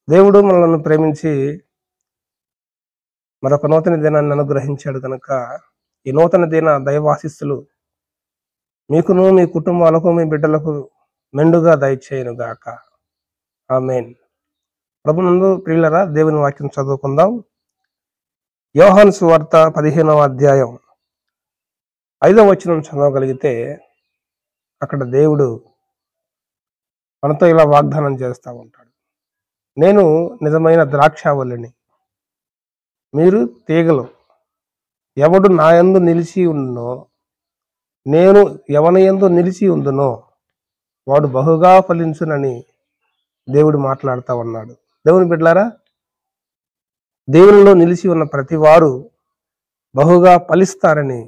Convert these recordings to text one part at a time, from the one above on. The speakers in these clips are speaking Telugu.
దేవుడు మనల్ని ప్రేమించి మరొక నూతన దినాన్ని అనుగ్రహించాడు కనుక ఈ నూతన దిన దైవాశీస్సులు మీకును మీ కుటుంబాలకు మీ బిడ్డలకు మెండుగా దయచేయను గాక. ఆమేన్. ప్రభునందు ప్రియులరా, దేవుని వాక్యం చదువుకుందాం. యోహాను సువార్త 15వ అధ్యాయం 5వ వచనం చదవగలిగితే అక్కడ దేవుడు మనతో ఇలా వాగ్దానం చేస్తూ ఉంటాడు. నేను నిజమైన ద్రాక్షావల్లిని, మీరు తీగలు. ఎవడు నా యందు నిలిచి ఉండునో, నేను ఎవని యందు నిలిచి ఉందునో వాడు బహుగా ఫలించునని దేవుడు మాట్లాడుతూ ఉన్నాడు. దేవుని బిడ్డలారా, దేవునిలో నిలిచి ఉన్న ప్రతి వారు బహుగా ఫలిస్తారని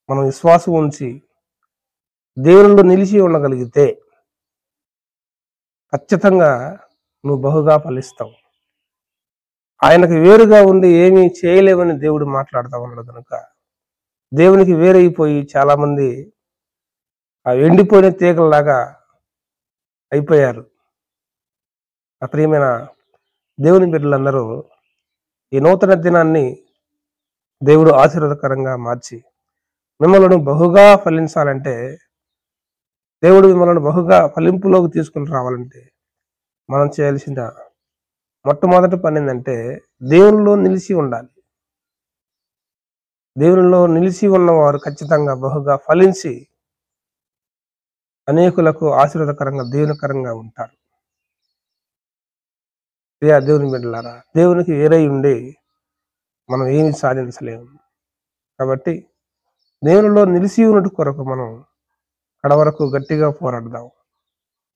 మనం విశ్వాసం ఉంచి దేవునిలో నిలిచి ఉండగలిగితే ఖచ్చితంగా నువ్వు బహుగా ఫలిస్తావు. ఆయనకు వేరుగా ఉండి ఏమీ చేయలేవని దేవుడు మాట్లాడుతూ ఉన్నాడు కనుక దేవునికి వేరైపోయి చాలామంది ఆ ఎండిపోయిన తీగలలాగా అయిపోయారు. ఆ ప్రియమైన దేవుని బిడ్డలందరూ ఈ నూతన దినాన్ని దేవుడు ఆశీర్వాదకరంగా మార్చి మిమ్మల్ని బహుగా ఫలించాలంటే, దేవుడు మిమ్మల్ని బహుగా ఫలింపులోకి తీసుకుని రావాలంటే మనం చేయాల్సిన మొట్టమొదటి పని ఏంటంటే దేవునిలో నిలిచి ఉండాలి. దేవునిలో నిలిచి ఉన్నవారు ఖచ్చితంగా బహుగా ఫలించి అనేకులకు ఆశీర్వాదకరంగా దీవెనకరంగా ఉంటారు. ప్రియ దేవుని బిడ్డలారా, దేవునికి వేరై ఉండి మనం ఏమి సాధించలేము. కాబట్టి దేవునిలో నిలిచి ఉన్నట్టు కొరకు మనం కడవరకు గట్టిగా పోరాడదాం.